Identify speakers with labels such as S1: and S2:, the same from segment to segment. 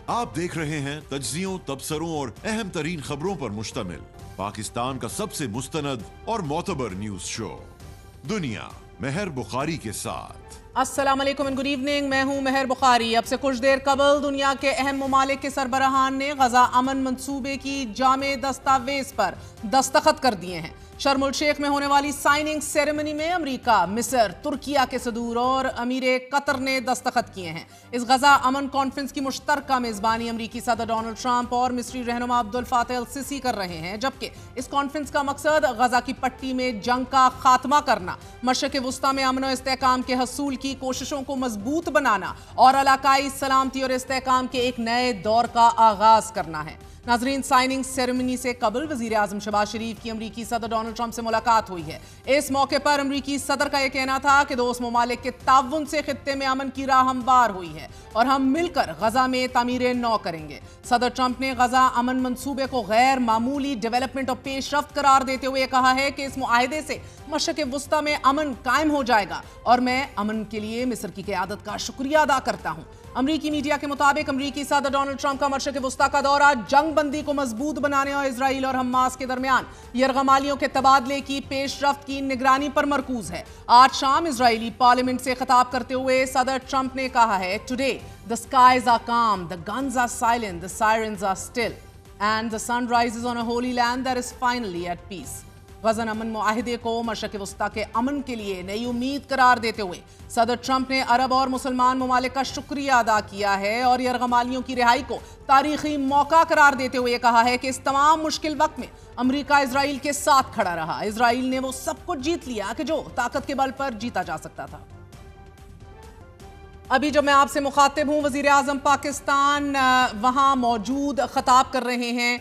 S1: آپ دیکھ رہے ہیں تجزیوں، تبصروں اور اہم ترین خبروں پر مشتمل پاکستان کا سب سے مستند اور معتبر نیوز شو دنیا مہر بخاری کے ساتھ۔
S2: السلام علیکم اینڈ گڈ ایوننگ، میں ہوں مہر بخاری۔ اب سے کچھ دیر قبل دنیا کے اہم ممالک کے سربراہان نے غزہ امن منصوبے کی جامع دستاویز پر دستخط کر دیے ہیں۔ شرم الشیخ میں ہونے والی سائننگ سیریمنی میں امریکہ، مصر، ترکیہ کے صدور اور امیر قطر نے دستخط کیے ہیں۔ اس غزہ امن کانفرنس کی مشترکہ میزبانی امریکی صدر ڈونلڈ ٹرمپ اور مصری رہنما عبد الفاتح السیسی کر رہے ہیں، جبکہ اس کانفرنس کا مقصد غزہ کی پٹی میں جنگ کا خاتمہ کرنا، مشرق وسطی میں امن و استحکام کے حصول کی کوششوں کو مضبوط بنانا اور علاقائی سلامتی اور استحکام کے ایک نئے دور کا آغاز کرنا ہے۔ ناظرین، سائننگ سیریمنی سے قبل وزیر اعظم شہباز شریف کی امریکی صدر ڈونلڈ ٹرمپ سے ملاقات ہوئی ہے۔ اس موقع پر امریکی صدر کا یہ کہنا تھا کہ دوست ممالک کے تعاون سے خطے میں امن کی راہ ہموار ہوئی ہے اور ہم مل کر غزہ میں تعمیر نو کریں گے۔ صدر ٹرمپ نے غزہ امن منصوبے کو غیر معمولی ڈیولپمنٹ اور پیش رفت قرار دیتے ہوئے کہا ہے کہ اس معاہدے سے مشرق وسطی میں امن قائم ہو جائے گا اور میں امن کے لیے مصر کی قیادت کا شکریہ ادا کرتا ہوں۔ امریکی میڈیا کے مطابق امریکی صدر ڈونلڈ ٹرمپ کا مشرق وسطی کا دورہ جنگ بندی کو مضبوط بنانے اور اسرائیل اور حماس کے درمیان یرغمالیوں کے تبادلے کی پیش رفت کی نگرانی پر مرکوز ہے۔ آج شام اسرائیلی پارلیمنٹ سے خطاب کرتے ہوئے صدر ٹرمپ نے کہا ہے، "Today the skies are calm, the guns are silent, the sirens are still, and the sun rises on a holy land that is finally at peace." Gaza امن معاہدے کو مشرق وسطی کے امن کے لیے نئی امید قرار دیتے ہوئے صدر ٹرمپ نے عرب اور مسلمان ممالک کا شکریہ ادا کیا ہے اور یرغمالیوں کی رہائی کو تاریخی موقع قرار دیتے ہوئے کہا ہے کہ اس تمام مشکل وقت میں امریکہ اسرائیل کے ساتھ کھڑا رہا۔ اسرائیل نے وہ سب کچھ جیت لیا کہ جو طاقت کے بل پر جیتا جا سکتا تھا۔ ابھی جو میں آپ سے مخاطب ہوں، وزیر اعظم پاکستان وہاں موجود خطاب کر رہے ہیں،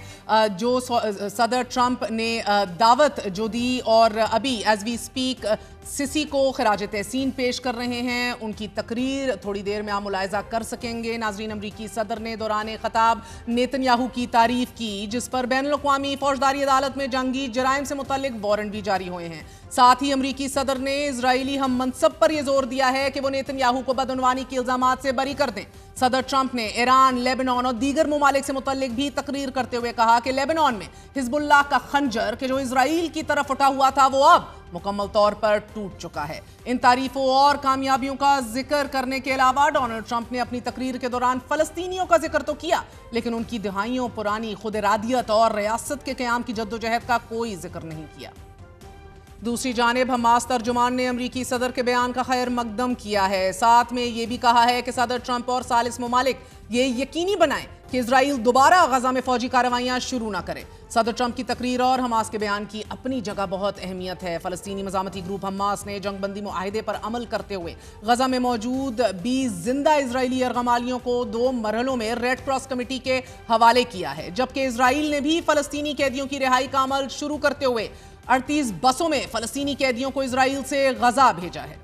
S2: جو صدر ٹرمپ نے دعوت جو دی، اور ابھی ایز وی سپیک سیسی کو خراج تحسین پیش کر رہے ہیں۔ ان کی تقریر تھوڑی دیر میں آپ ملاحظہ کر سکیں گے۔ ناظرین، امریکی صدر نے دوران خطاب نیتن یاہو کی تعریف کی، جس پر بین الاقوامی فوجداری عدالت میں جنگی جرائم سے متعلق وارنٹ بھی جاری ہوئے ہیں۔ ساتھ ہی امریکی صدر نے اسرائیلی ہم منصب پر یہ زور دیا ہے کہ وہ نیتن یاہو کو بدعنوانی کے الزامات سے بری کر دیں۔ صدر ٹرمپ نے ایران، لیبنان اور دیگر ممالک سے متعلق بھی تقریر کرتے ہوئے کہا کہ لیبنان میں حزب اللہ کا خنجر کہ جو اسرائیل کی طرف اٹھا ہوا تھا، وہ اب مکمل طور پر ٹوٹ چکا ہے۔ ان تعریفوں اور کامیابیوں کا ذکر کرنے کے علاوہ ڈونلڈ ٹرمپ نے اپنی تقریر کے دوران فلسطینیوں کا ذکر تو کیا، لیکن ان کی دہائیوں پرانی خود ارادیت اور ریاست کے قیام کی جدوجہد کا کوئی ذکر نہیں کیا۔ دوسری جانب حماس ترجمان نے امریکی صدر کے بیان کا خیر مقدم کیا ہے۔ ساتھ میں یہ بھی کہا ہے کہ صدر ٹرمپ اور ثالث ممالک یہ یقینی بنائیں کہ اسرائیل دوبارہ غزہ میں فوجی کارروائیاں شروع نہ کرے۔ صدر ٹرمپ کی تقریر اور حماس کے بیان کی اپنی جگہ بہت اہمیت ہے۔ فلسطینی مزاحمتی گروپ حماس نے جنگ بندی معاہدے پر عمل کرتے ہوئے غزہ میں موجود 20 زندہ اسرائیلی یرغمالیوں کو 2 مرحلوں میں ریڈ کراس کمیٹی کے حوالے کیا ہے، جبکہ اسرائیل نے بھی فلسطینی قیدیوں کی رہائی کا عمل شروع کرتے ہوئے 38 بسوں میں فلسطینی قیدیوں کو اسرائیل سے غزہ بھیجا ہے۔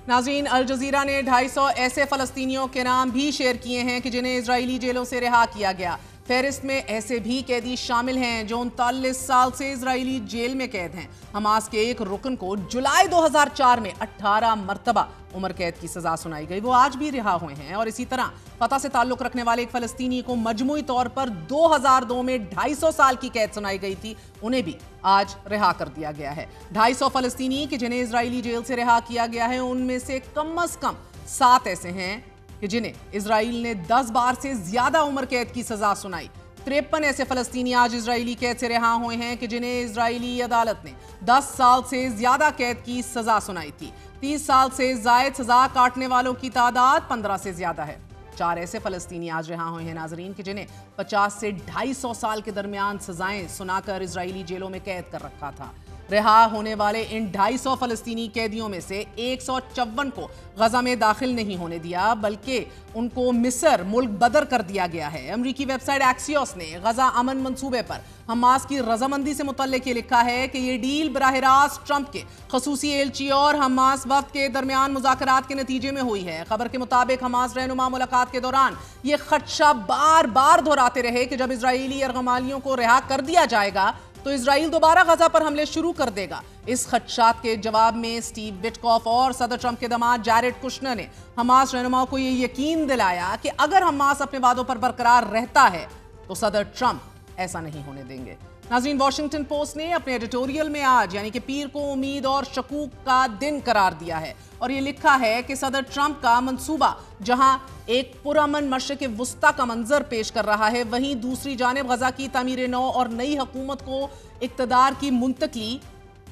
S2: ناظرین، الجزیرہ نے 250 ایسے فلسطینیوں کے نام بھی شیئر کیے ہیں کہ جنہیں اسرائیلی جیلوں سے رہا کیا گیا۔ فہرست میں ایسے بھی قیدی شامل ہیں جو 39 سال سے اسرائیلی جیل میں قید ہیں۔ حماس کے ایک رکن کو جولائی 2004 میں 18 مرتبہ عمر قید کی سزا سنائی گئی، وہ آج بھی رہا ہوئے ہیں، اور اسی طرح فتح سے تعلق رکھنے والے ایک فلسطینی کو مجموعی طور پر 2002 میں 250 سال کی قید سنائی گئی تھی، انہیں بھی آج رہا کر دیا گیا ہے۔ 250 فلسطینی کہ جنہیں اسرائیلی جیل سے رہا کیا گیا ہے، ان میں سے کم از کم 7 ایسے ہیں کہ جنہیں اسرائیل نے 10 بار سے زیادہ عمر قید کی سزا سنائی۔ 53 ایسے فلسطینی آج اسرائیلی قید سے رہا ہوئے ہیں کہ جنہیں اسرائیلی عدالت نے 10 سال سے زیادہ قید کی سزا سنائی تھی۔ 30 سال سے زائد سزا کاٹنے والوں کی تعداد 15 سے زیادہ ہے۔ 4 ایسے فلسطینی آج رہا ہوئے ہیں ناظرین کہ جنہیں 50 سے 250 سال کے درمیان سزائیں سنا کر اسرائیلی جیلوں میں قید کر رکھا تھا۔ رہا ہونے والے ان 250 فلسطینی قیدیوں میں سے 154 کو غزہ میں داخل نہیں ہونے دیا، بلکہ ان کو مصر ملک بدر کر دیا گیا ہے۔ امریکی ویب سائٹ ایکسیوس نے غزہ امن منصوبے پر حماس کی رضامندی سے متعلق یہ لکھا ہے کہ یہ ڈیل براہ راست ٹرمپ کے خصوصی ایلچی اور حماس وفد کے درمیان مذاکرات کے نتیجے میں ہوئی ہے۔ خبر کے مطابق حماس رہنما ملاقات کے دوران یہ خدشہ بار بار دہراتے رہے کہ جب اسرائیلی یرغمالیوں کو رہا کر دیا جائے گا تو اسرائیل دوبارہ غزہ پر حملے شروع کر دے گا۔ اس خدشات کے جواب میں اسٹیو وٹکوف اور صدر ٹرمپ کے داماد جیریڈ کشنر نے حماس رہنماؤں کو یہ یقین دلایا کہ اگر حماس اپنے وعدوں پر برقرار رہتا ہے تو صدر ٹرمپ ایسا نہیں ہونے دیں گے۔ ناظرین، واشنگٹن پوسٹ نے اپنے ایڈیٹوریل میں آج یعنی کہ پیر کو امید اور شکوک کا دن قرار دیا ہے اور یہ لکھا ہے کہ صدر ٹرمپ کا منصوبہ جہاں ایک پرامن مشرق وسطی کا منظر پیش کر رہا ہے، وہیں دوسری جانب غزہ کی تعمیر نو اور نئی حکومت کو اقتدار کی منتقلی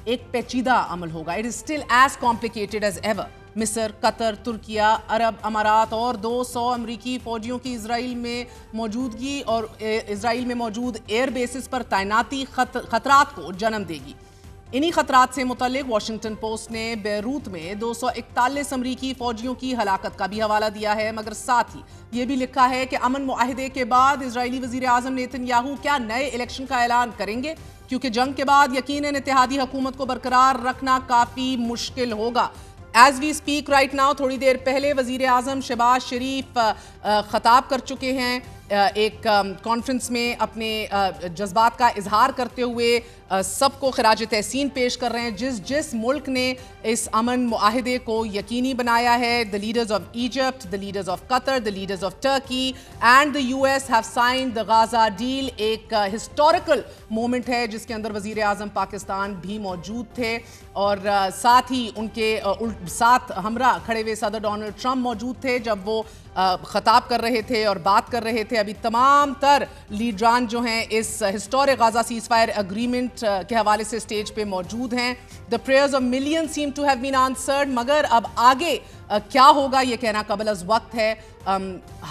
S2: ایک پیچیدہ عمل ہوگا۔ It is still as complicated as ever۔ مصر، قطر، ترکیہ، عرب امارات اور 200 امریکی فوجیوں کی اسرائیل میں موجودگی اور اسرائیل میں موجود ایئر بیسز پر تعیناتی خطرات کو جنم دے گی۔ انہی خطرات سے متعلق واشنگٹن پوسٹ نے بیروت میں 241 امریکی فوجیوں کی ہلاکت کا بھی حوالہ دیا ہے، مگر ساتھ ہی یہ بھی لکھا ہے کہ امن معاہدے کے بعد اسرائیلی وزیر اعظم نیتن یاہو کیا نئے الیکشن کا اعلان کریں گے، کیونکہ جنگ کے بعد یقیناً اتحادی حکومت کو برقرار رکھنا کافی مشکل ہوگا۔ As we speak right now, تھوڑی دیر پہلے وزیر اعظم شہباز شریف خطاب کر چکے ہیں ایک کانفرنس میں، اپنے جذبات کا اظہار کرتے ہوئے سب کو خراج تحسین پیش کر رہے ہیں جس ملک نے اس امن معاہدے کو یقینی بنایا ہے۔ The leaders of Egypt, the leaders of Qatar, the leaders of Turkey and the US have signed the Gaza deal۔ ایک ہسٹوریکل مومنٹ ہے جس کے اندر وزیر اعظم پاکستان بھی موجود تھے اور ساتھ ہی ان کے ساتھ ہمراہ کھڑے ہوئے صدر ڈونلڈ ٹرمپ موجود تھے جب وہ خطاب کر رہے تھے اور بات کر رہے تھے۔ ابھی تمام تر لیڈران جو ہیں اس historic Gaza ceasefire agreement کے حوالے سے سٹیج پہ موجود ہیں۔ The prayers of millions seem to have been answered، مگر اب آگے کیا ہوگا یہ کہنا قبل از وقت ہے۔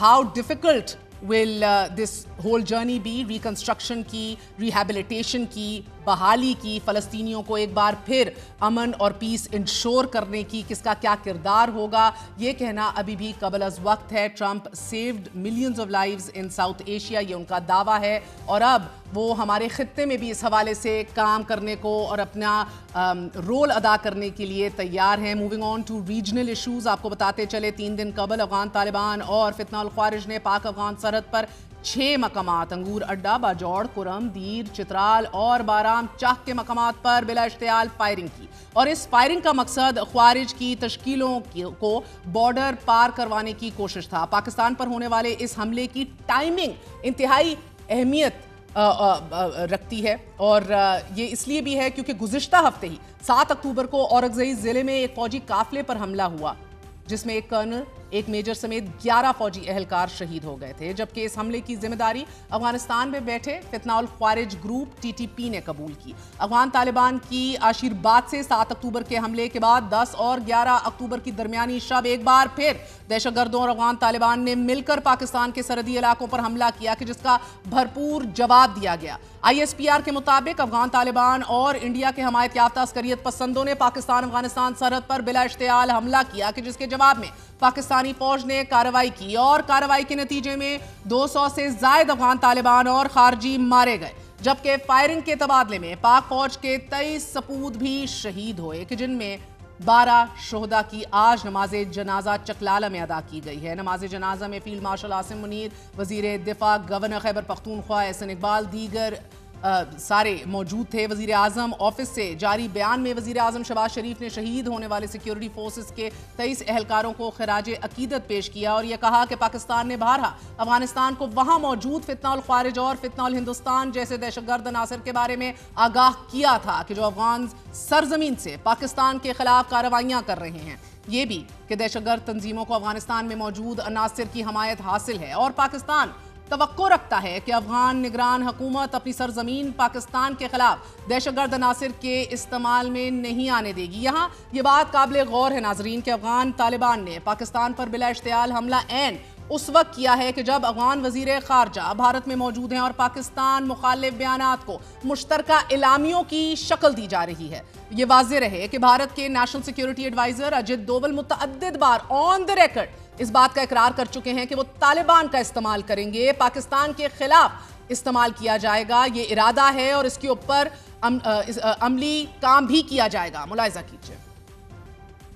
S2: How difficult will this whole journey be؟ Reconstruction کی، ریہیبلیٹیشن کی، بحالی کی، فلسطینیوں کو ایک بار پھر امن اور پیس انشور کرنے کی کس کا کیا کردار ہوگا، یہ کہنا ابھی بھی قبل از وقت ہے۔ Trump saved millions of lives in South Asia, یہ ان کا دعویٰ ہے اور اب وہ ہمارے خطے میں بھی اس حوالے سے کام کرنے کو اور اپنا رول ادا کرنے کے لیے تیار ہیں۔ Moving on to regional issues, آپ کو بتاتے چلے 3 دن قبل افغان طالبان اور فتنہ الخوارج نے پاک افغان سرحد پر 6 مقامات انگور اڈا، باجوڑ، کرم، دیر، چترال اور بارام چاک کے مقامات پر بلا اشتعال فائرنگ کی اور اس فائرنگ کا مقصد خوارج کی تشکیلوں کو بارڈر پار کروانے کی کوشش تھا۔ پاکستان پر ہونے والے اس حملے کی ٹائمنگ انتہائی اہمیت رکھتی ہے اور یہ اس لیے بھی ہے کیونکہ گزشتہ ہفتے ہی 7 اکتوبر کو اورکزئی ضلع میں ایک فوجی قافلے پر حملہ ہوا جس میں ایک کرنل، ایک میجر سمیت 11 فوجی اہلکار شہید ہو گئے تھے، جبکہ اس حملے کی ذمہ داری افغانستان میں بیٹھے فتنہ الخوارج گروپ TTP نے قبول کی۔ افغان طالبان کی آشیرواد سے 7 اکتوبر کے حملے کے بعد 10 اور 11 اکتوبر کی درمیانی شب ایک بار پھر دہشت گردوں اور افغان طالبان نے مل کر پاکستان کے سرحدی علاقوں پر حملہ کیا کہ جس کا بھرپور جواب دیا گیا۔ ISPR کے مطابق افغان طالبان اور انڈیا کے حمایت یافتہ عسکریت پسندوں نے پاکستان افغانستان سرحد پر بلا اشتعال حملہ کیا کہ جس کے جواب میں پاکستانی فوج نے کارروائی کی اور کارروائی کے نتیجے میں 200 سے زائد افغان طالبان اور خارجی مارے گئے، جبکہ فائرنگ کے تبادلے میں پاک فوج کے 23 سپود بھی شہید ہوئے کہ جن میں 12 شہداء کی آج نماز جنازہ چکلالہ میں ادا کی گئی ہے۔ نماز جنازہ میں فیلڈ مارشل عاصم منیر، وزیر دفاع گورنر خیبر پختونخوا احسن اقبال، دیگر سارے موجود تھے۔ وزیر اعظم آفس سے جاری بیان میں وزیر اعظم شہباز شریف نے شہید ہونے والے سیکیورٹی فورسز کے 23 اہلکاروں کو خراج عقیدت پیش کیا اور یہ کہا کہ پاکستان نے بارہا افغانستان کو وہاں موجود فتنہ الخوارج اور فتنہ الہندوستان جیسے دہشت گرد عناصر کے بارے میں آگاہ کیا تھا کہ جو افغان سرزمین سے پاکستان کے خلاف کارروائیاں کر رہے ہیں، یہ بھی کہ دہشت گرد تنظیموں کو افغانستان میں موجود عناصر کی حمایت حاصل ہے اور پاکستان توقع رکھتا ہے کہ افغان نگران حکومت اپنی سرزمین پاکستان کے خلاف دہشت گرد عناصر کے استعمال میں نہیں آنے دے گی۔ یہاں یہ بات قابل غور ہے ناظرین کہ افغان طالبان نے پاکستان پر بلا اشتعال حملہ عین اس وقت کیا ہے کہ جب افغان وزیر خارجہ بھارت میں موجود ہیں اور پاکستان مخالف بیانات کو مشترکہ اعلامیوں کی شکل دی جا رہی ہے۔ یہ واضح رہے کہ بھارت کے نیشنل سیکیورٹی ایڈوائزر اجت ڈوبل متعدد بار آن دی ریکارڈ اس بات کا اقرار کر چکے ہیں کہ وہ طالبان کا استعمال کریں گے، پاکستان کے خلاف استعمال کیا جائے گا، یہ ارادہ ہے اور اس کے اوپر عملی کام بھی کیا جائے گا۔ ملاحظہ کیجئے۔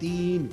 S3: 3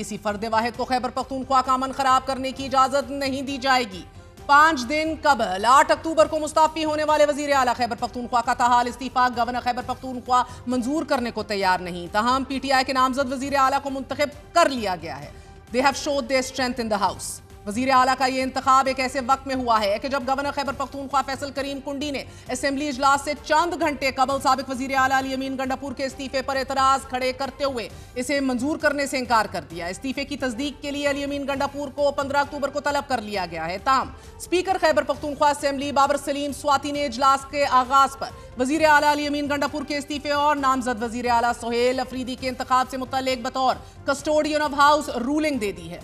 S2: کسی فرد واحد کو خیبر پختونخوا کا امن خراب کرنے کی اجازت نہیں دی جائے گی۔ 5 دن قبل 8 اکتوبر کو مستعفی ہونے والے وزیر اعلیٰ خیبر پختونخوا کا تاحال استعفیٰ گورنر خیبر پختونخوا منظور کرنے کو تیار نہیں، تاہم پی ٹی آئی کے نامزد وزیر اعلیٰ کو منتخب کر لیا گیا ہے۔ They have showed their strength in the house۔ وزیر اعلیٰ کا یہ انتخاب ایک ایسے وقت میں ہوا ہے کہ جب گورنر خیبر پختونخوا فیصل کریم کنڈی نے اسمبلی اجلاس سے چند گھنٹے قبل سابق وزیر اعلیٰ علی امین گنڈاپور کے استعفے پر اعتراض کھڑے کرتے ہوئے اسے منظور کرنے سے انکار کر دیا۔ استعفے کی تصدیق کے لیے علی امین گنڈاپور کو 15 اکتوبر کو طلب کر لیا گیا ہے، تاہم اسپیکر خیبر پختونخوا اسمبلی بابر سلیم سواتی نے اجلاس کے آغاز پر وزیر اعلیٰ علی امین گنڈاپور کے استعفے اور نامزد وزیر اعلیٰ سہیل افریدی کے انتخاب سے متعلق بطور کسٹوڈین آف ہاؤس رولنگ دے دی ہے۔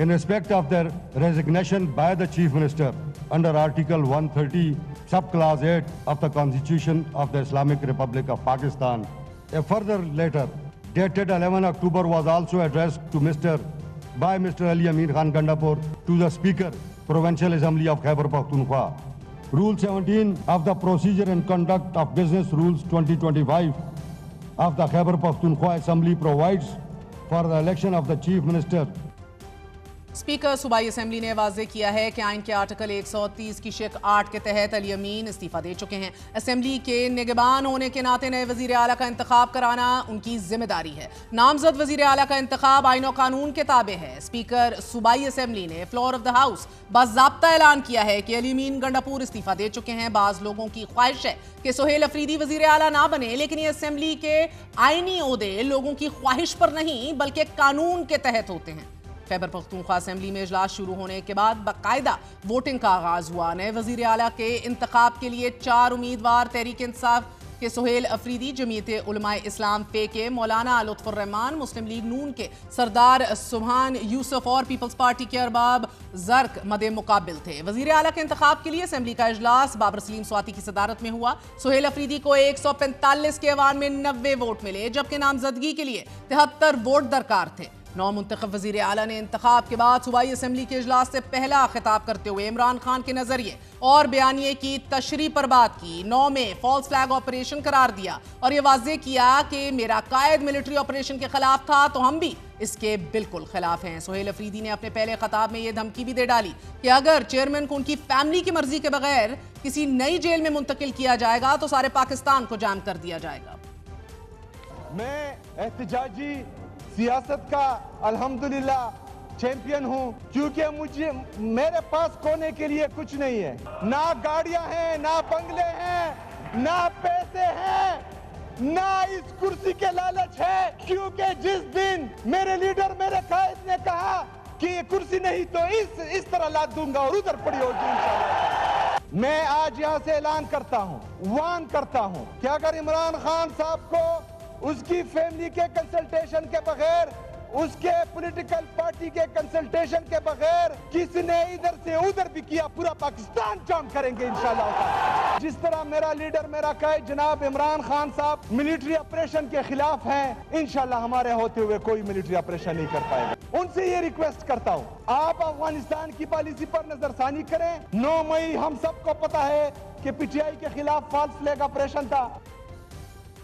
S4: In respect of their resignation by the Chief Minister under Article 130, Subclause 8 of the Constitution of the Islamic Republic of Pakistan, a further letter dated 11 October was also addressed to by Mr. Ali Amin Khan Gandapur to the Speaker, Provincial Assembly of Khyber Pakhtunkhwa. Rule 17 of the Procedure and Conduct of Business Rules 2025 of the Khyber Pakhtunkhwa Assembly provides for the election of the Chief Minister.
S2: Speaker صوبائی assembly نے واضح کیا ہے کہ آئین کے article 130 کی شق 8 کے تحت علی امین استعفیٰ دے چکے ہیں۔ اسمبلی کے نگبان ہونے کے ناطے نئے وزیر اعلیٰ کا انتخاب کرانا ان کی ذمہ داری ہے۔ نامزد وزیر اعلیٰ کا انتخاب آئین و قانون کے تابع ہے۔ اسپیکر صوبائی اسمبلی نے فلور آف دا ہاؤس باضابطہ اعلان کیا ہے کہ علی امین گنڈاپور استعفیٰ دے چکے ہیں۔ بعض لوگوں کی خواہش ہے کہ سہیل افریدی وزیر اعلیٰ نہ بنے، لیکن یہ اسمبلی کے آئینی عہدے لوگوں کی خواہش پر نہیں بلکہ قانون کے تحت ہوتے ہیں۔ خیبر پختونخوا اسمبلی میں اجلاس شروع ہونے کے بعد باقاعدہ ووٹنگ کا آغاز ہوا۔ نئے وزیر اعلیٰ کے انتخاب کے لیے 4 امیدوار تحریک انصاف کے سہیل افریدی، جمعیت علماء اسلام فے کے مولانا لطف الرحمان، مسلم لیگ نون کے سردار سبحان یوسف اور پیپلز پارٹی کے ارباب زرق مد مقابل تھے۔ وزیر اعلیٰ کے انتخاب کے لیے اسمبلی کا اجلاس بابر سلیم سواتی کی صدارت میں ہوا۔ سہیل افریدی کو 145 کے ایوان میں 90 ووٹ ملے، جبکہ نامزدگی کے لیے 73 ووٹ درکار تھے۔ نو منتخب وزیر اعلیٰ نے انتخاب کے بعد صوبائی اسمبلی کے اجلاس سے پہلا خطاب کرتے ہوئے عمران خان کے نظریے اور بیانیے کی تشریح پر بات کی۔ 9 میں فالس فلیگ آپریشن قرار دیا اور یہ واضح کیا کہ میرا قائد ملٹری آپریشن کے خلاف تھا تو ہم بھی اس کے بالکل خلاف ہیں۔ سہیل افریدی نے اپنے پہلے خطاب میں یہ دھمکی بھی دے ڈالی کہ اگر چیئرمین کو ان کی فیملی کی مرضی کے بغیر کسی نئی جیل میں منتقل کیا جائے گا تو سارے پاکستان کو جام کر دیا جائے گا۔
S5: میں احتجاجی سیاست کا الحمدللہ چیمپئن ہوں، کیونکہ میرے پاس کھونے کے لیے کچھ نہیں ہے، نہ گاڑیاں ہیں، نہ بنگلے ہیں، نہ پیسے ہیں، نہ اس کرسی کے لالچ ہے، کیونکہ جس دن میرے لیڈر میرے قائد نے کہا کہ یہ کرسی نہیں تو اس طرح لاد دوں گا اور ادھر پڑی ہوگی انشاءاللہ۔ میں آج یہاں سے اعلان کرتا ہوں، وان کرتا ہوں کہ اگر عمران خان صاحب کو اس کی فیملی کے کنسلٹیشن کے بغیر، اس کے پولیٹیکل پارٹی کے کنسلٹیشن کے بغیر کسی نے ادھر سے ادھر بھی کیا، پورا پاکستان جام کریں گے انشاءاللہ۔ جس طرح میرا لیڈر میرا قائد جناب عمران خان صاحب ملٹری آپریشن کے خلاف ہیں، انشاءاللہ ہمارے ہوتے ہوئے کوئی ملٹری آپریشن نہیں کر پائے گا۔ ان سے یہ ریکویسٹ کرتا ہوں، آپ افغانستان کی پالیسی پر نظر ثانی کریں۔ 9 مئی ہم سب کو پتا ہے کہ پی ٹی آئی کے خلاف فالس فلیگ آپریشن تھا۔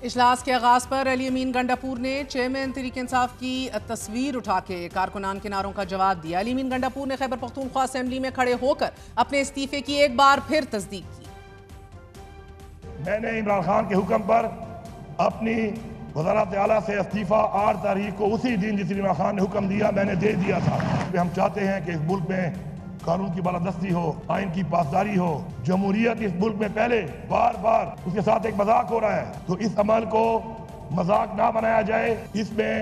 S2: اجلاس کے آغاز پر علی امین گنڈاپور نے چیئرمین تحریک انصاف کی تصویر اٹھا کے کارکنان کے نعروں کا جواب دیا۔ علی امین گنڈاپور نے خیبر پختونخوا اسمبلی میں کھڑے ہو کر اپنے استعفے کی ایک بار پھر تصدیق کی۔
S6: میں نے عمران خان کے حکم پر اپنی وزارت اعلیٰ سے استعفیٰ 8 تاریخ کو اسی دن جس عمران خان نے حکم دیا میں نے دے دیا تھا۔ ہم چاہتے ہیں کہ اس ملک میں قانون کی بالادستی ہو، آئین کی پاسداری ہو، جمہوریت اس ملک میں پہلے بار بار اس کے ساتھ ایک مذاق ہو رہا ہے تو اس عمل کو مذاق نہ بنایا جائے، اس میں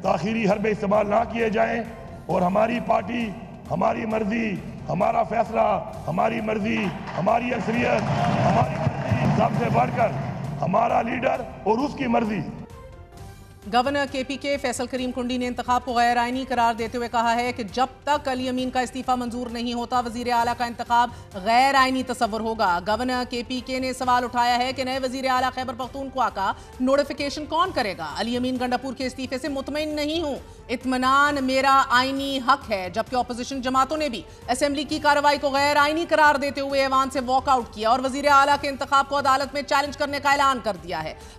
S6: تاخیری حربے استعمال نہ کیے جائیں اور ہماری پارٹی، ہماری مرضی، ہمارا فیصلہ، ہماری مرضی، ہماری اکثریت، ہماری مرضی سب سے بڑھ کر ہمارا لیڈر اور اس کی مرضی۔
S2: گورنر کے پی کے فیصل کریم کنڈی نے انتخاب کو غیر آئینی قرار دیتے ہوئے کہا ہے کہ جب تک علی امین کا استعفیٰ منظور نہیں ہوتا وزیر اعلیٰ کا انتخاب غیر آئینی تصور ہوگا۔ گورنر کے پی کے نے سوال اٹھایا ہے کہ نئے وزیر اعلیٰ خیبر پختونخوا کا نوٹیفیکیشن کون کرے گا۔ علی امین گنڈاپور کے استعفے سے مطمئن نہیں ہوں، اطمینان میرا آئینی حق ہے، جبکہ اپوزیشن جماعتوں نے بھی اسمبلی کی کارروائی کو غیر آئینی قرار دیتے ہوئے ایوان سے واک آؤٹ کیا اور وزیر اعلیٰ کے انتخاب کو عدالت میں چیلنج کرنے کا اعلان کر دیا ہے۔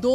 S2: 2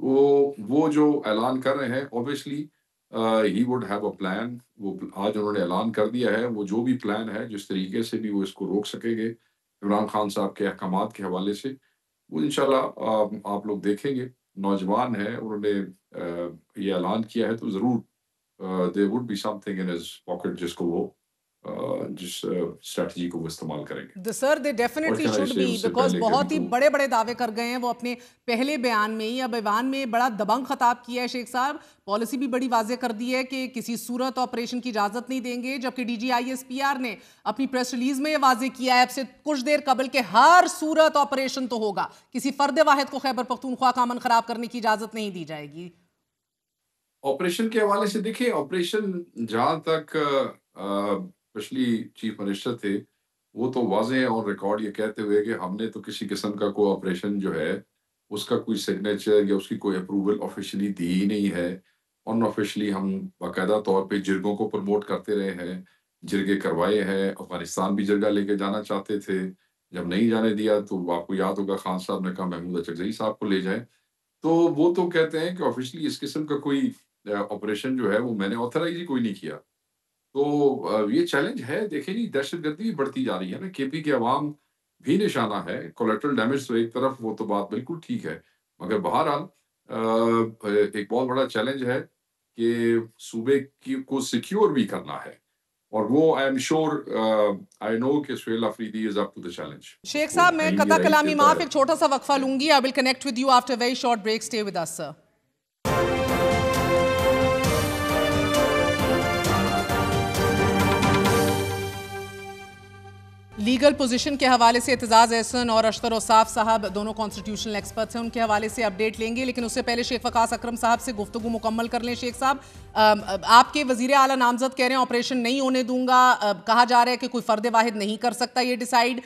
S7: وہ جو اعلان کر رہے ہیں obviously he would have a plan. وہ آج انہوں نے اعلان کر دیا ہے، وہ جو بھی پلان ہے جس طریقے سے بھی وہ اس کو روک سکیں گے عمران خان صاحب کے احکامات کے حوالے سے، وہ انشاءاللہ آپ لوگ دیکھیں گے. نوجوان ہے، انہوں نے یہ اعلان کیا ہے تو ضرور there would be something in his pocket جس کو وہ جس اسٹریٹجی کو وہ استعمال کریں گے.
S2: سر دے
S7: What
S2: definitely
S7: can I
S2: should
S7: say
S2: be,
S7: اس سے
S2: بیکاز
S7: پہلے کہ
S2: بہت
S7: ابھی
S2: ہی
S7: تو
S2: بڑے بڑے دعوے کر گئے ہیں وہ اپنے پہلے بیان میں ہی. اب ایوان میں بڑا دبنگ خطاب کیا ہے شیخ صاحب، پالیسی بھی بڑی واضح کر دی ہے کہ کسی صورت آپریشن کی اجازت نہیں دیں گے، جبکہ D G I S P R نے اپنی پریس ریلیز میں یہ واضح کیا ہے اب سے کچھ دیر قبل کہ ہر صورت آپریشن تو ہوگا، کسی فرد واحد کو خیبر پختونخوا کا امن خراب کرنے کی اجازت نہیں دی جائے گی.
S7: آپریشن کے حوالے سے دیکھیں، آپریشن جہاں تک پچھلی چیف منسٹر تھے وہ تو واضح اور ریکارڈ یہ کہتے ہوئے کہ ہم نے تو کسی قسم کا کوئی آپریشن جو ہے اس کا کوئی سگنیچر یا اس کی کوئی اپروول آفیشلی دی ہی نہیں ہے. ان آفیشلی ہم باقاعدہ طور پہ جرگوں کو پروموٹ کرتے رہے ہیں، جرگے کروائے ہیں. افغانستان بھی جرگہ لے کے جانا چاہتے تھے، جب نہیں جانے دیا تو آپ کو یاد ہوگا خان صاحب نے کہا محمود اچکزئی صاحب کو لے جائیں. تو وہ تو کہتے ہیں کہ آفیشلی اس قسم کا کوئی آپریشن جو ہے وہ میں نے آتھرائز ہی کوئی نہیں کیا. تو یہ چیلنج ہے. دیکھیں جی، دہشت گردی بھی بڑھتی جا رہی ہے نا، کے پی کے عوام بھی نشانہ ہے. کولیٹرل ڈیمیج تو ایک طرف، وہ تو بات بالکل ٹھیک ہے، مگر بہرحال ایک بہت بڑا چیلنج ہے کہ صوبے کو سیکیور بھی کرنا ہے، اور وہ I am sure I know کہ Sohail Afridi is up to the challenge.
S2: شیخ صاحب میں قطع کلامی معاف، ایک چھوٹا سا وقفہ لوں گی. I will connect with you after very short break. Stay with us sir. Legal position کے حوالے سے اعتزاز احسن اور اشتر اوصاف صاحب دونوں کانسٹیٹیوشنل ایکسپرٹس ہیں، ان کے حوالے سے اپڈیٹ لیں گے، لیکن اس سے پہلے شیخ وقاص اکرم صاحب سے گفتگو مکمل کر لیں. شیخ صاحب، آپ کے وزیر اعلیٰ نامزد کہہ رہے ہیں آپریشن نہیں ہونے دوں گا، کہا جا رہا ہے کہ کوئی فرد واحد نہیں کر سکتا یہ ڈیسائیڈ.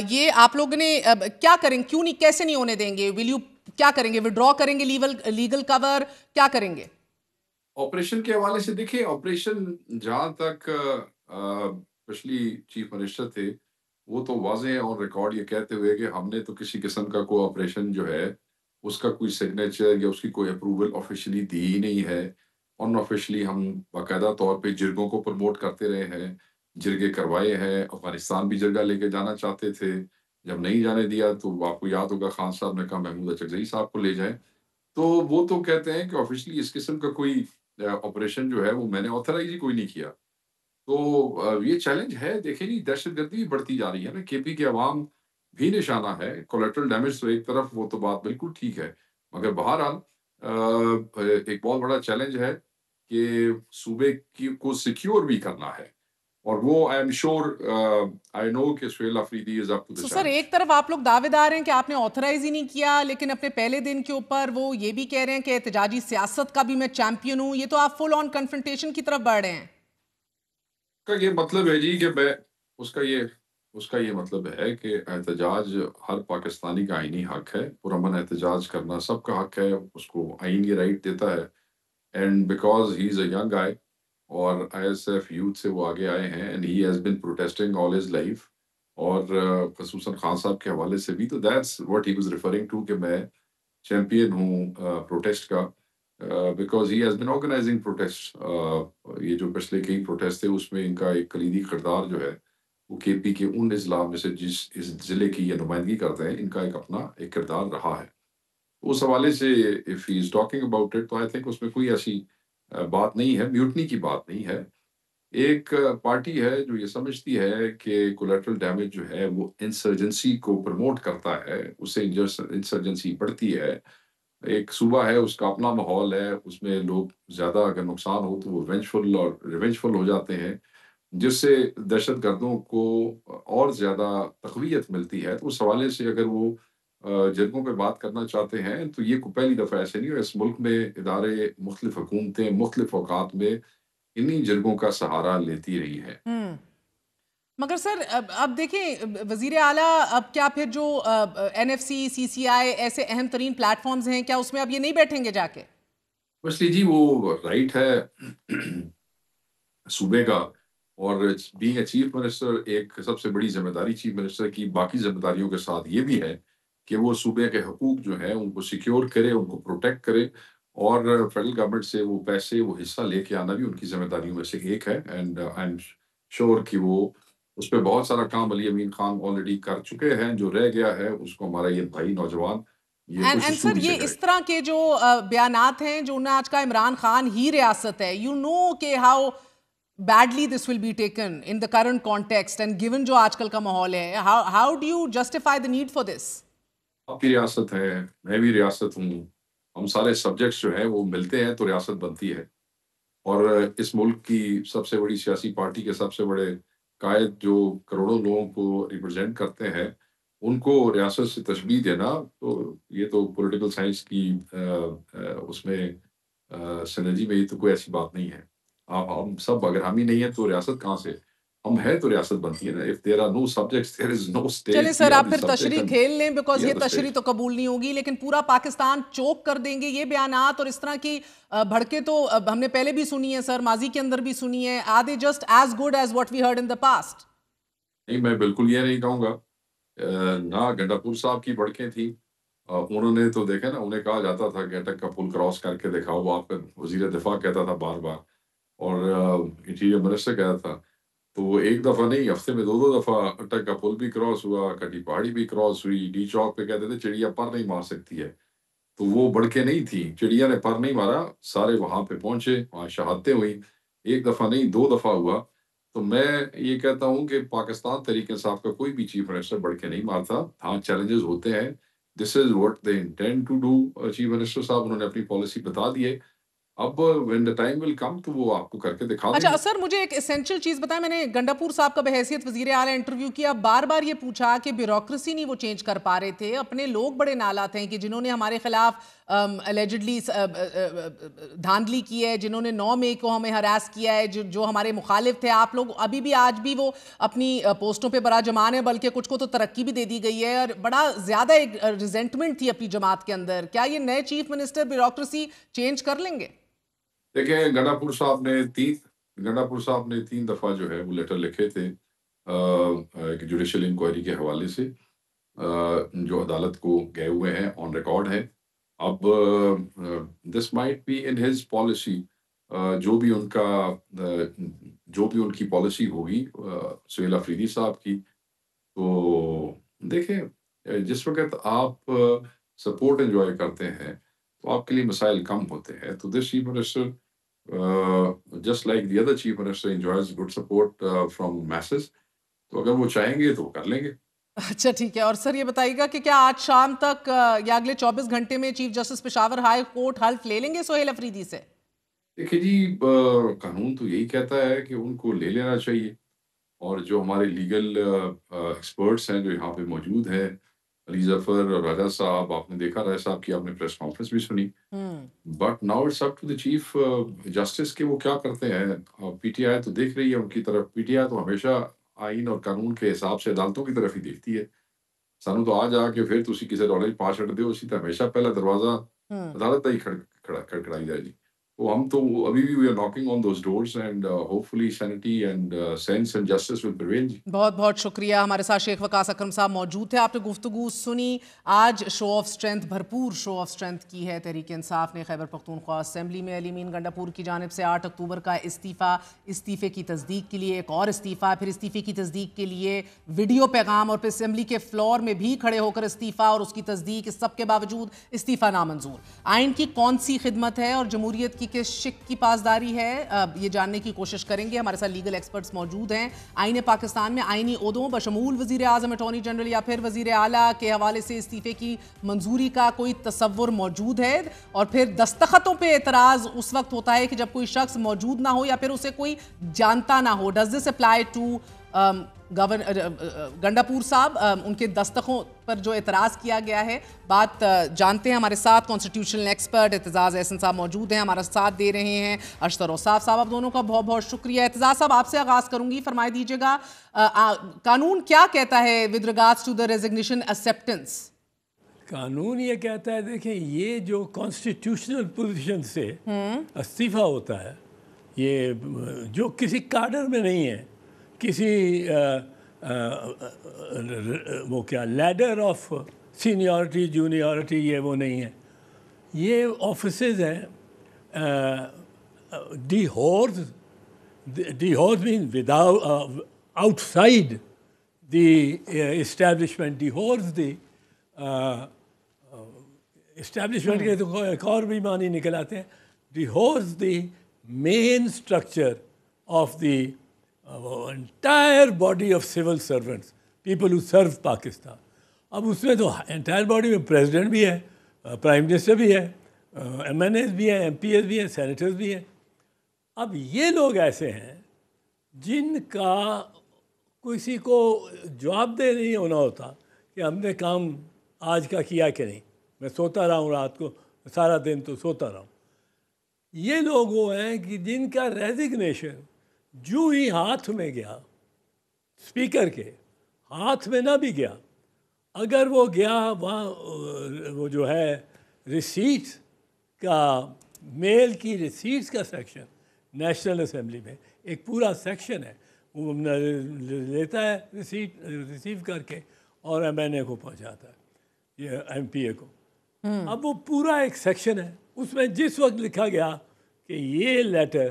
S2: یہ آپ لوگوں نے کیا کریں، کیوں نہیں، کیسے نہیں ہونے دیں گے؟ ول یو کیا کریں گے، ودرا کریں گے لیگل کور، کیا کریں گے؟
S7: آپریشن کے حوالے سے دیکھیں، آپریشن جہاں تک پچھلی چیف منسٹر تھے وہ تو واضح اور ریکارڈ یہ کہتے ہوئے کہ ہم نے تو کسی قسم کا کوئی آپریشن جو ہے اس کا کوئی سگنیچر یا اس کی کوئی اپروول آفیشلی دی ہی نہیں ہے. ان آفیشلی ہم باقاعدہ طور پہ جرگوں کو پروموٹ کرتے رہے ہیں، جرگے کروائے ہیں. افغانستان بھی جرگہ لے کے جانا چاہتے تھے، جب نہیں جانے دیا تو آپ کو یاد ہوگا خان صاحب نے کہا محمود اچکزئی صاحب کو لے جائیں. تو وہ تو کہتے ہیں کہ آفیشلی اس قسم کا کوئی آپریشن جو ہے وہ میں نے آتھرائز ہی کوئی نہیں کیا. تو یہ چیلنج ہے. دیکھیں جی، دہشت گردی بھی بڑھتی جا رہی ہے نا، کے پی کے عوام بھی نشانہ ہے. کولیٹرل ڈیمیج تو ایک طرف، وہ تو بات بالکل ٹھیک ہے، مگر بہرحال ایک بہت بڑا چیلنج ہے کہ صوبے کو سیکیور بھی کرنا ہے، اور وہ I am sure I know کہ Sohail Afridi is up to the
S2: sir
S7: challenge.
S2: ایک طرف آپ لوگ دعوے دار ہیں کہ آپ نے آتھرائز ہی نہیں کیا، لیکن اپنے پہلے دن کے اوپر وہ یہ بھی کہہ رہے ہیں کہ احتجاجی سیاست کا بھی میں چیمپئن ہوں. یہ تو آپ فل آن کنفرنٹیشن کی طرف بڑھ رہے ہیں.
S7: کا یہ مطلب ہے جی کہ میں اس کا یہ مطلب ہے کہ احتجاج ہر پاکستانی کا آئینی حق ہے. پرامن احتجاج کرنا سب کا حق ہے، اس کو آئین یہ رائٹ دیتا ہے. And because he is a young I, اور آئی ایس ایف یوتھ سے وہ آگے آئے ہیں، and he has been protesting all his life. اور خصوصاً خان صاحب کے حوالے سے بھی تو that's what he was referring to کہ میں چیمپئن ہوں پروٹیسٹ کا. Because he has been organizing protest. یہ جو پچھلے کئی پروٹیسٹ تھے اس میں ان کا ایک کلیدی کردار جو ہے وہ کے پی کے ان اضلاع میں سے جس اس ضلع کی یہ نمائندگی کرتے ہیں، ان کا ایک اپنا ایک کردار رہا ہے. اس حوالے سے if he is talking about it, تو آئی تھنک اس میں کوئی ایسی بات نہیں ہے، میوٹنی کی بات نہیں ہے. ایک پارٹی ہے جو یہ سمجھتی ہے کہ کولیٹرل ڈیمیج جو ہے وہ انسرجنسی کو پروموٹ کرتا ہے، اس سے انسرجنسی بڑھتی ہے. ایک صوبہ ہے، اس کا اپنا ماحول ہے، اس میں لوگ زیادہ اگر نقصان ہو تو وہ وینجفل اور ریونجفل ہو جاتے ہیں، جس سے دہشت گردوں کو اور زیادہ تقویت ملتی ہے. تو اس حوالے سے اگر وہ جرگوں پہ بات کرنا چاہتے ہیں تو یہ کوئی پہلی دفعہ ایسے نہیں ہے. اس ملک میں ادارے، مختلف حکومتیں مختلف اوقات میں انہی جرگوں کا سہارا لیتی رہی ہیں.
S2: مگر سر اب دیکھیں وزیر اعلیٰ، اب کیا پھر جو این ایف سی، سی سی آئی ایسے اہم ترین پلیٹ فارمز ہیں، کیا اس میں اب یہ نہیں بیٹھیں گے جا کے؟
S7: بس جی، وہ رائٹ ہے صوبے کا. اور بینگ اے چیف منسٹر، ایک سب سے بڑی ذمہ داری چیف منسٹر کی باقی ذمہ داریوں کے ساتھ یہ بھی ہے کہ وہ صوبے کے حقوق جو ہیں ان کو سیکیور کرے, ان کو پروٹیکٹ کرے, اور فیڈرل گورنمنٹ سے وہ پیسے, وہ حصہ لے کے آنا بھی ان کی ذمہ داریوں میں سے ایک ہے. اینڈ آئی ایم شیور کہ وہ اس پہ بہت سارا کام علی امین خان آلریڈی کر چکے ہیں. جو رہ گیا ہے اس کو ہمارا یہ بھائی نوجوان
S2: اینڈ سر یہ اس طرح کے جو بیانات ہیں جو آج کا عمران خان ہی ریاست ہے, یو نو کہ how badly this will be taken in the current context and given جو آج کل کا ماحول ہے, how do you justify the need for this?
S7: آپ کی ریاست ہے, میں بھی ریاست ہوں, ہم سارے سبجیکٹس جو ہیں وہ ملتے ہیں تو ریاست بنتی ہے. اور اس ملک کی سب سے بڑی سیاسی پارٹی کے سب سے بڑے قائد جو کروڑوں لوگوں کو ریپرزینٹ کرتے ہیں, ان کو ریاست سے تشبیہ دینا, تو یہ تو پولیٹیکل سائنس کی اس میں سینرجی میں یہ تو کوئی ایسی بات نہیں ہے. ہم سب اگر ہم ہی نہیں ہیں تو ریاست کہاں سے, ہم ہیں تو ریاست بنتی ہے نا. if there are no subjects there is no state.
S2: چلے سر آپ پھر تشریح کھیل لیں, بیکاز یہ تشریح تو قبول نہیں ہوگی, لیکن پورا پاکستان چوک کر دیں گے یہ بیانات اور اس طرح کی بھڑکے تو ہم نے پہلے بھی سنی ہے سر, ماضی کے اندر بھی سنی ہے. are they just as good as what we heard in the past?
S7: نہیں, میں بالکل یہ نہیں کہوں گا. نہ گنڈا پور صاحب کی بھڑکیں تھیں, انہوں نے تو دیکھا نا, انہیں کہا جاتا تھا گیٹک کا پل کراس کر کے دکھاؤ, وہ آپ کا وزیر دفاع کہتا تھا بار بار, اور انٹیریئر منسٹر کہتا تھا. تو وہ ایک دفعہ نہیں, ہفتے میں 2 دفعہ اٹک کا پل بھی کراس ہوا, کٹی پہاڑی بھی کراس ہوئی. ڈی چوک پہ کہتے تھے چڑیا پر نہیں مار سکتی ہے, تو وہ بڑکے نہیں تھیں, چڑیا نے پر نہیں مارا, سارے وہاں پہ پہنچے, وہاں شہادتیں ہوئیں. ایک دفعہ نہیں 2 دفعہ ہوا. تو میں یہ کہتا ہوں کہ پاکستان تحریک انصاف کا کوئی بھی چیف منسٹر بڑکے نہیں مارتا. ہاں چیلنجز ہوتے ہیں, this is what they intend to do. Chief minister صاحب انہوں نے اپنی پالیسی بتا دی ہے, اب when the time will come تو وہ آپ کو کر کے دکھا دیں گے.
S2: اچھا سر, مجھے ایک اسینشل چیز بتائیں, میں نے گنڈاپور صاحب کا بحیثیت وزیر اعلیٰ انٹرویو کیا, بار بار یہ پوچھا کہ بیوروکریسی نہیں وہ چینج کر پا رہے تھے, اپنے لوگ بڑے نالات ہیں کہ جنہوں نے ہمارے خلاف الیجڈلی دھاندلی کی ہے, جنہوں نے 9 مئی کو ہمیں ہراس کیا ہے, جو ہمارے مخالف تھے. آپ لوگ ابھی بھی آج بھی وہ اپنی پوسٹوں پہ برا جمان ہے, بلکہ کچھ کو تو ترقی بھی دے دی گئی ہے, اور بڑا زیادہ ایک ریزنٹمنٹ تھی اپنی جماعت کے اندر. کیا یہ نئے چیف منسٹر بیوروکریسی چینج کر لیں گے؟
S7: دیکھیں, گنڈاپور صاحب نے 3 دفعہ جو ہے وہ لیٹر لکھے تھے جوڈیشل انکوائری کے حوالے سے, جو عدالت کو گئے ہوئے ہیں, آن ریکارڈ ہے. اب this might be in his policy, جو بھی ان کی پالیسی ہوگی سہیل افریدی صاحب کی. تو دیکھیں, جس وقت آپ سپورٹ انجوائے کرتے ہیں تو آپ کے لیے مسائل کم ہوتے ہیں. تو this chief minister just like the other chief minister enjoys good support from masses. تو اگر وہ چاہیں گے تو کر لیں گے.
S2: اچھا ٹھیک ہے. اور سر یہ بتائیے گا کہ کیا آج شام تک یا اگلے 24 گھنٹے میں chief justice Peshawar high court حلف لے لیں گے سہیل افریدی سے؟
S7: دیکھیے جی, قانون تو یہی کہتا ہے کہ ان کو لے لینا چاہیے, اور جو ہمارے لیگل ایکسپرٹس ہیں جو یہاں پہ موجود ہیں, علی ظفر اور راجہ صاحب, آپ نے دیکھا راجہ صاحب کی آپ نے پریس کانفرنس بھی سنی. But now it's up to the chief justice کہ وہ کیا کرتے ہیں. پی ٹی آئی تو دیکھ رہی ہے ان کی طرف. پی ٹی آئی تو ہمیشہ آئین اور قانون کے حساب سے عدالتوں کی طرف ہی دیکھتی ہے. سانو تو آ جا کے پھر تسی کسی رولے پا چھڑ دیو, اسی تو ہمیشہ پہلا دروازہ عدالت کا ہی کھڑکڑائی جائے جی. تو ہم تو ابھی بھی we are knocking on those doors and hopefully sanity and sense and justice will prevail.
S2: بہت بہت شکریہ. ہمارے ساتھ شیخ وقاص اکرم صاحب موجود تھے. آپ نے گفتگو سنی. آج شو آف اسٹرینتھ, بھرپور شو آف اسٹرینتھ کی ہے تحریک انصاف نے. خیبر پختونخوا اسمبلی میں علی امین گنڈاپور کی جانب سے 8 اکتوبر کا استعفے کی تصدیق کے لیے ایک اور استعفیٰ, پھر استعفے کی تصدیق کے لیے ویڈیو پیغام, اور پھر اسمبلی کے فلور میں بھی کھڑے ہو کر استعفیٰ اور اس کی تصدیق. اس سب کے باوجود استعفیٰ نامنظور. آئین کی کون سی خدمت ہے اور جمہوریت کی کس شک کی پاسداری ہے, یہ جاننے کی کوشش کریں گے. ہمارے ساتھ لیگل ایکسپرٹس موجود ہیں. آئین پاکستان میں آئینی عہدوں بشمول وزیر اعظم, اٹارنی جنرل یا پھر وزیر اعلیٰ کے حوالے سے استعفے کی منظوری کا کوئی تصور موجود ہے؟ اور پھر دستخطوں پہ اعتراض اس وقت ہوتا ہے کہ جب کوئی شخص موجود نہ ہو یا پھر اسے کوئی جانتا نہ ہو. Does this apply to Gandapur صاحب, ان کے دستخطوں پر جو اعتراض کیا گیا ہے؟ بات جانتے ہیں. ہمارے ساتھ کانسٹیٹیوشنل ایکسپرٹ اعتزاز احسن صاحب موجود ہیں, ہمارا ساتھ دے رہے ہیں. اشتر اوصاف صاحب, آپ دونوں کا بہت بہت شکریہ. اعتزاز صاحب آپ سے آغاز کروں گی, فرمائے دیجیے گا قانون کیا کہتا ہے with regards to the resignation acceptance?
S8: قانون یہ کہتا ہے, دیکھیں یہ جو کانسٹیٹیوشنل پوزیشن سے استعفیٰ ہوتا ہے, یہ جو کسی کارڈر میں نہیں ہے, کسی وہ کیا لیڈر آف سینیورٹی جونیورٹی یہ وہ نہیں ہے. یہ آفیسز ہیں ڈی ہورز main without outside the establishment. De ہورز دی اسٹیبلشمنٹ کے تو ایک اور بھی معنی نکل آتے ہیں. ڈی ہورز the main structure of the entire body of civil servants, people who serve Pakistan. اب اس میں تو انٹائر باڈی میں پریزیڈنٹ بھی ہے, پرائم منسٹر بھی ہے, ایم این ایز بھی ہیں, ایم پی ایز بھی ہیں, سینیٹرز بھی ہیں. اب یہ لوگ ایسے ہیں جن کا کسی کو جواب دہ نہیں ہونا ہوتا کہ ہم نے کام آج کا کیا کہ نہیں. میں سوتا رہا ہوں رات کو سارا دن تو سوتا رہا ہوں. یہ لوگ وہ ہیں کہ جن کا ریزگنیشن جو ہی ہاتھ میں گیا, اسپیکر کے ہاتھ میں نہ بھی گیا, اگر وہ گیا وہاں وہ جو ہے ریسیٹس کا, میل کی ریسیٹس کا سیکشن نیشنل اسمبلی میں ایک پورا سیکشن ہے, وہ لیتا ہے ریسیٹ ریسیو کر کے اور ایم این اے کو پہنچاتا ہے, یہ ایم پی اے کو. اب وہ پورا ایک سیکشن ہے, اس میں جس وقت لکھا گیا کہ یہ لیٹر,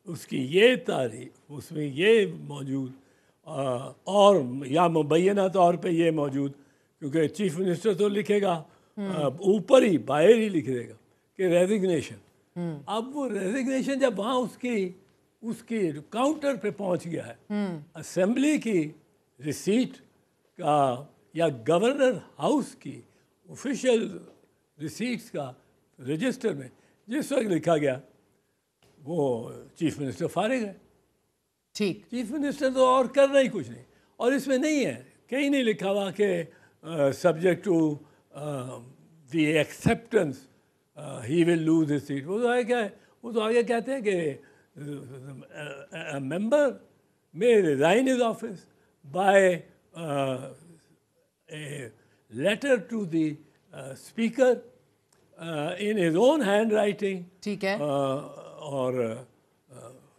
S8: اس کی یہ تاریخ, اس میں یہ موجود, اور یا مبینہ طور پہ یہ موجود, کیونکہ چیف منسٹر تو لکھے گا اوپر ہی باہر ہی لکھ دے گا کہ ریزگنیشن. اب وہ ریزگنیشن جب وہاں اس کی کاؤنٹر پہ پہنچ گیا ہے, اسمبلی کی ریسیٹ کا یا گورنر ہاؤس کی آفیشیل ریسیٹس کا رجسٹر میں جس وقت لکھا گیا, وہ چیف منسٹر فارغ ہے.
S2: ٹھیک,
S8: چیف منسٹر تو اور کرنا ہی کچھ نہیں. اور اس میں نہیں ہے, کہیں نہیں لکھا ہوا کہ subject to the acceptance he will lose his seat. وہ تو ہے کیا ہے, وہ تو آگے کہتے ہیں کہ ممبر may resign his office by a letter to the speaker in his own handwriting.
S2: ٹھیک ہے,
S8: اور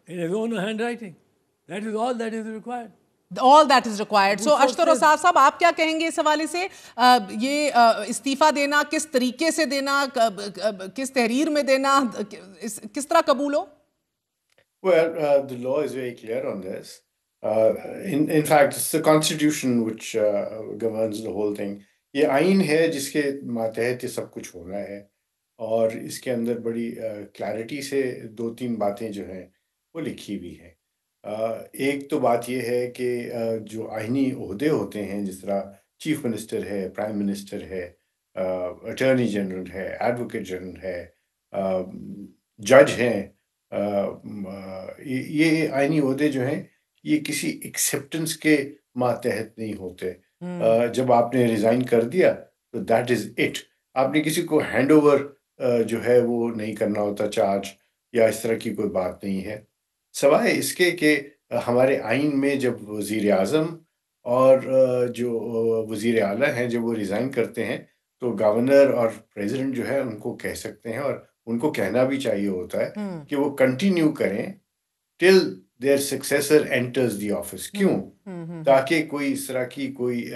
S8: in his own handwriting. That is all that is required.
S2: all that is required. So اشتر رسار صاحب, آپ کیا کہیں گے اس حوالے سے؟ یہ استعفیٰ دینا کس طریقے سے دینا, کس تحریر میں دینا, کس طرح قبول ہو؟
S9: Well, the law is very clear on this. In fact, it's the constitution which governs the whole thing. یہ آئین ہے جس کے ماتحت یہ سب کچھ ہو رہا ہے, اور اس کے اندر بڑی کلیئرٹی سے 2-3 باتیں جو ہیں وہ لکھی ہوئی ہیں. ایک تو بات یہ ہے کہ جو آئینی عہدے ہوتے ہیں, جس طرح چیف منسٹر ہے, پرائم منسٹر ہے, اٹارنی جنرل ہے, ایڈوکیٹ جنرل ہے, جج ہیں, یہ آئینی عہدے جو ہیں یہ کسی ایکسیپٹنس کے ماتحت نہیں ہوتے. جب آپ نے ریزائن کر دیا تو دیٹ از اٹ. آپ نے کسی کو ہینڈ اوور جو ہے وہ نہیں کرنا ہوتا چارج, یا اس طرح کی کوئی بات نہیں ہے. سوائے اس کے کہ ہمارے آئین میں جب وزیر اعظم اور جو وزیر اعلیٰ ہیں جب وہ ریزائن کرتے ہیں تو گورنر اور پریزیڈنٹ جو ہے ان کو کہہ سکتے ہیں, اور ان کو کہنا بھی چاہیے ہوتا ہے کہ وہ کنٹینیو کریں till their successor enters the office. کیوں؟ تاکہ کوئی اس طرح کی کوئی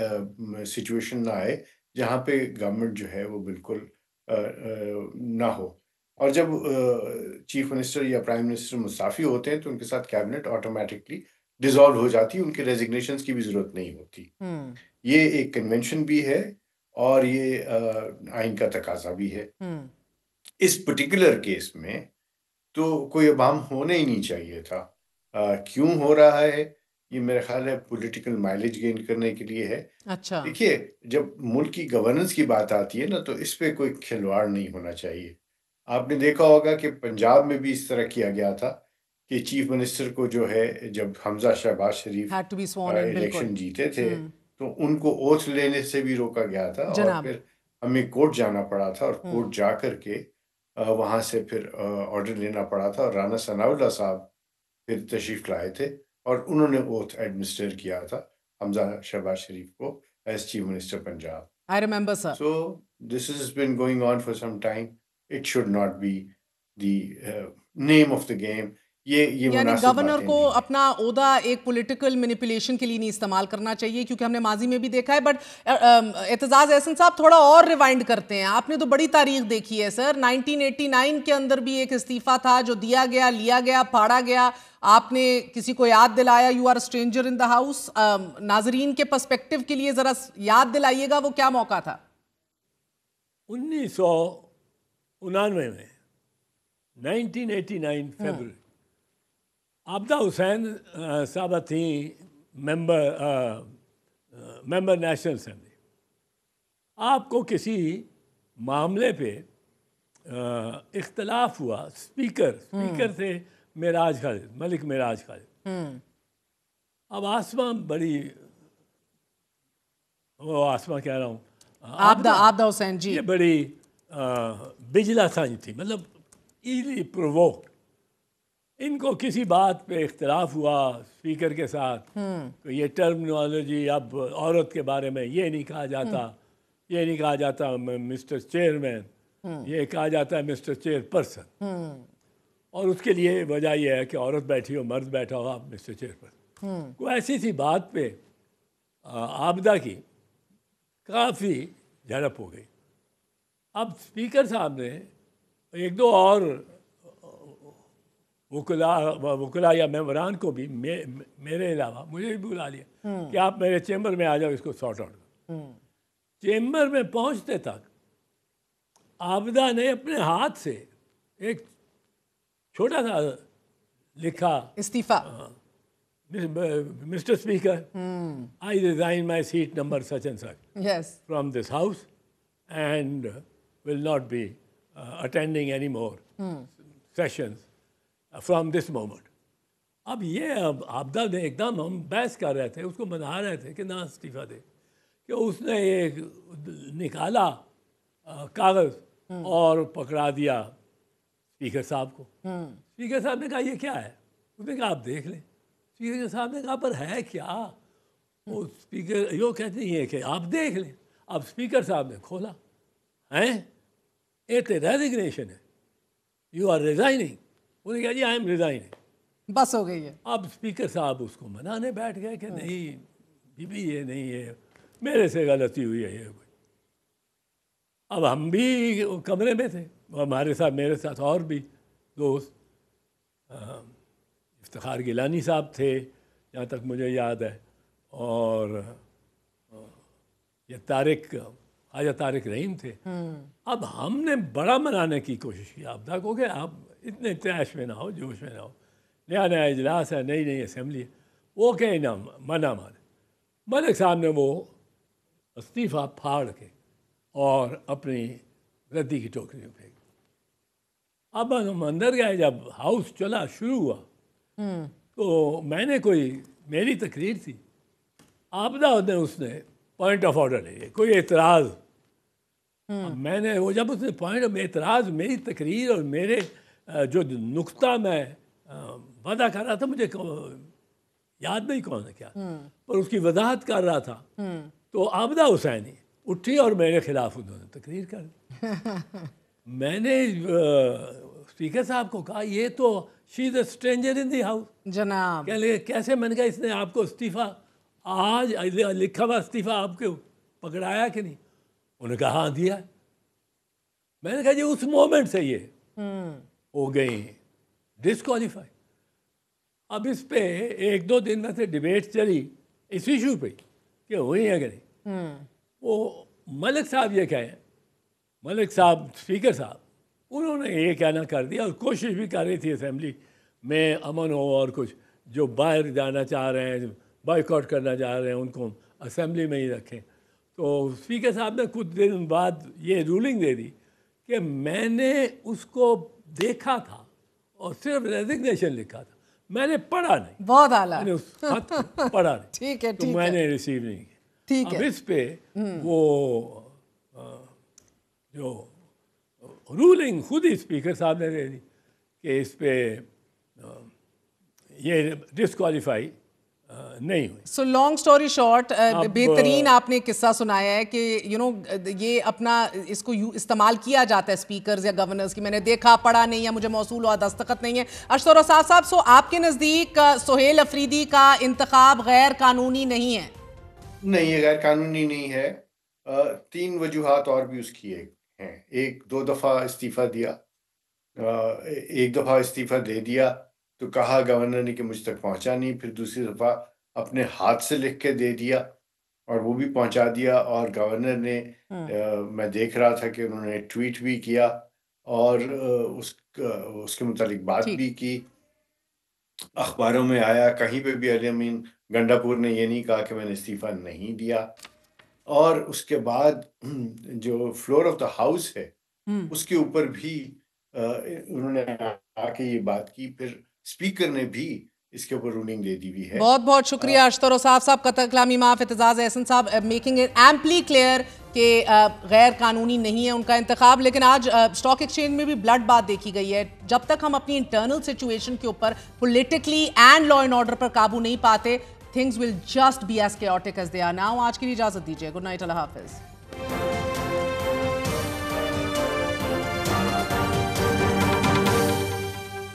S9: سچویشن نہ آئے جہاں پہ گورنمنٹ جو ہے وہ بالکل نہ ہو. اور جب چیف منسٹر یا پرائم منسٹر مستعفی ہوتے ہیں تو ان کے ساتھ کیبنٹ آٹومیٹکلی ڈیزالو ہو جاتی ہے, ان کے ریزگنیشنز کی بھی ضرورت نہیں ہوتی. یہ ایک کنونشن بھی ہے اور یہ آئین کا تقاضا بھی ہے. اس پرٹیکولر کیس میں تو کوئی ابہام ہونا ہی نہیں چاہیے تھا. کیوں ہو رہا ہے یہ میرا خیال ہے پولیٹیکل مائلیج گین کرنے کے لیے ہے.
S2: اچھا,
S9: دیکھیے جب ملک کی گورننس کی بات آتی ہے نا تو اس پہ کوئی کھلواڑ نہیں ہونا چاہیے. آپ نے دیکھا ہوگا کہ پنجاب میں بھی اس طرح کیا گیا تھا کہ چیف منسٹر کو جو ہے جب حمزہ شہباز شریف الیکشن جیتے تھے تو ان کو اوتھ لینے سے بھی روکا گیا تھا, اور پھر ہمیں کورٹ جانا پڑا تھا, اور کورٹ جا کر کے وہاں سے پھر آرڈر لینا پڑا تھا, اور رانا ثناء اللہ صاحب پھر تشریف لائے تھے اور انہوں نے اوتھ ایڈمنسٹر کیا تھا حمزہ شہباز شریف کو as chief minister Punjab.
S2: I remember, sir.
S9: So this has been going on for some time. It should not be the name of the game. یہ
S2: یعنی
S9: مناسب
S2: گورنر
S9: باتیں
S2: کو
S9: نہیں ہیں۔
S2: اپنا عہدہ ایک پولیٹیکل مینیپولیشن کے لیے نہیں استعمال کرنا چاہیے، کیونکہ ہم نے ماضی میں بھی دیکھا ہے. بٹ اعتزاز احسن صاحب تھوڑا اور ریوائنڈ کرتے ہیں، آپ نے تو بڑی تاریخ دیکھی ہے سر. 1989 کے اندر بھی ایک استعفیٰ تھا جو دیا گیا، لیا گیا، پھاڑا گیا. آپ نے کسی کو یاد دلایا، you are stranger in the house. ناظرین کے پرسپیکٹو کے لیے ذرا یاد دلائیے گا وہ کیا موقع تھا؟
S8: 1999 میں 1989 فیبروری عابدہ حسین صاحبہ تھیں ممبر نیشنل اسمبلی. آپ کو کسی معاملے پہ اختلاف ہوا، اسپیکر تھے معراج خالد، ملک معراج خالد. اب آسماں بڑی، وہ آسماں کہہ رہا ہوں،
S2: عابدہ حسین جی،
S8: یہ بڑی بجلا سانج تھی، مطلب ایزلی پرووکڈ. ان کو کسی بات پہ اختلاف ہوا اسپیکر کے ساتھ، یہ ٹرمنالوجی اب عورت کے بارے میں یہ نہیں کہا جاتا، یہ نہیں کہا جاتا مسٹر چیئرمین، یہ کہا جاتا ہے مسٹر چیئر پرسن. اور اس کے لیے وجہ یہ ہے کہ عورت بیٹھی ہو، مرد بیٹھا ہو، آپ مسٹر چیئر پرسن. کوئی ایسی سی بات پہ عابدہ کی کافی جھڑپ ہو گئی. اب اسپیکر صاحب نے ایک دو اور وکلاء یا ممبران کو بھی میرے علاوہ مجھے بھی بلا لیا کہ آپ میرے چیمبر میں آ جاؤ، اس کو سارٹ آؤٹ کرو. چیمبر میں پہنچتے تک عابدہ نے اپنے ہاتھ سے ایک چھوٹا سا لکھا
S2: استعفیٰ،
S8: mister speaker I resign my seat number such and such from this house and will not be attending any more sessions from this moment. اب یہ عابدہ نے ایک دم، ہم بحث کر رہے تھے، اس کو منا رہے تھے کہ نہ استعفیٰ دے، کہ اس نے ایک نکالا کاغذ اور پکڑا دیا اسپیکر صاحب کو. اسپیکر صاحب نے کہا یہ کیا ہے؟ اس نے کہا آپ دیکھ لیں. اسپیکر صاحب نے کہا پر ہے کیا؟ وہ اسپیکر یہ کہتے ہیں کہ آپ دیکھ لیں. اب اسپیکر صاحب نے کھولا، ہیں اٹ ریزگنیشن ہے، یو آر ریزائننگ. انہوں نے کہا جی آئی ایم ریزائننگ.
S2: بس ہو گئی ہے.
S8: اب اسپیکر صاحب اس کو منانے بیٹھ گئے کہ نہیں بی یہ نہیں ہے، میرے سے غلطی ہوئی ہے یہ. اب ہم بھی کمرے میں تھے، ہمارے ساتھ میرے ساتھ اور بھی دوست، افتخار گیلانی صاحب تھے جہاں تک مجھے یاد ہے، اور یہ خواجہ طارق رحیم تھے. اب ہم نے بڑا منانے کی کوشش کی عابدہ کو کہ آپ اتنے تیش میں نہ ہو، جوش میں نہ ہو، نیا اجلاس ہے، نئی اسمبلی ہے. وہ کہ نہ منع مانے. ملک صاحب نے وہ استعفیٰ پھاڑ کے اور اپنی ردی کی ٹوکری میں پھینک. اب ہم اندر گئے، جب ہاؤس چلا شروع ہوا تو میں نے میری تقریر تھی، عابدہ نے اس نے پوائنٹ آف آرڈر لے کوئی اعتراض. میں نے وہ جب اس نے پوائنٹ آف اعتراض میری تقریر اور میرے جو نقطہ میں وضع کر رہا تھا، مجھے یاد نہیں کون ہے کیا، پر اس کی وضاحت کر رہا تھا، تو عابدہ حسینی اٹھی اور میرے خلاف انہوں نے تقریر کر دی. میں نے اسپیکر صاحب کو کہا یہ تو شی از a stranger in the house
S2: جناب.
S8: کیسے میں نے کہا اس نے آپ کو استعفیٰ آج لکھا ہوا استعفیٰ آپ کے پکڑایا کہ نہیں؟ انہوں نے کہا ہاں دیا. میں نے کہا جی اس مومنٹ سے یہ ہو گئی ڈسکوالیفائی. اب اس پہ ایک دو دن میں سے ڈبیٹ چلی اس ایشو پہ کہ ہوئی ہے کہ نہیں. وہ ملک صاحب یہ کہیں، ملک صاحب اسپیکر صاحب، انہوں نے یہ کہنا کر دیا، اور کوشش بھی کر رہی تھی اسمبلی میں امن ہو، اور کچھ جو باہر جانا چاہ رہے ہیں، بائیکاٹ کرنا چاہ رہے ہیں، ان کو اسمبلی میں ہی رکھیں. تو اسپیکر صاحب نے کچھ دن بعد یہ رولنگ دے دی کہ میں نے اس کو دیکھا تھا اور صرف ریزگنیشن لکھا تھا، میں نے پڑھا نہیں.
S2: بہت اعلیٰ.
S8: میں نے اس خط پڑھا نہیں.
S2: ٹھیک ہے،
S8: تو میں نے ریسیو نہیں کیا. اب اس پہ وہ جو رولنگ خود ہی اسپیکر صاحب نے دے دی کہ اس پہ یہ ڈسکوالیفائی نہیں ہوئی.
S2: سو لانگ سٹوری شارٹ بہترین آپ نے قصہ سنایا ہے کہ یہ اپنا اس کو استعمال کیا جاتا ہے اسپیکرز یا گورنرز کی. میں نے دیکھا پڑھا نہیں ہے, مجھے موصول ہوا دستخط نہیں ہے. اشتر اوصاف صاحب, سو آپ کے نزدیک سہیل افریدی کا انتخاب غیر قانونی نہیں ہے؟
S9: نہیں, یہ غیر قانونی نہیں ہے. 3 وجوہات اور بھی اس کی ہیں. ایک 2 دفعہ استعفیٰ دیا, 1 دفعہ استعفیٰ دے دیا تو کہا گورنر نے کہ مجھ تک پہنچا نہیں, پھر دوسری دفعہ اپنے ہاتھ سے لکھ کے دے دیا اور وہ بھی پہنچا دیا, اور گورنر نے میں دیکھ رہا تھا کہ انہوں نے ٹویٹ بھی کیا اور اس کے متعلق بات بھی کی, اخباروں میں آیا. کہیں پہ بھی علی امین گنڈا پور نے یہ نہیں کہا کہ میں نے استعفیٰ نہیں دیا. اور اس کے بعد جو فلور آف دا ہاؤس ہے اس کے اوپر بھی انہوں نے آ کے یہ بات کی, پھر اسپیکر نے بھی اس کے اوپر رولنگ دے دی ہوئی ہے.
S2: بہت بہت شکریہ اشتر اوصاف صاحب. قطر کلامی معاف اعتزاز احسن صاحب میکنگ اٹ ایمپلی کلیئر کہ غیر قانونی نہیں ہے ان کا انتخاب. لیکن آج اسٹاک ایکسچینج میں بھی بلڈ بات دیکھی گئی ہے. جب تک ہم اپنی انٹرنل سچویشن کے اوپر politically and law and order پر قابو نہیں پاتے, things will just be as chaotic as they are now. آج کے لیے اجازت دیجیے. گڈ نائٹ, اللہ حافظ.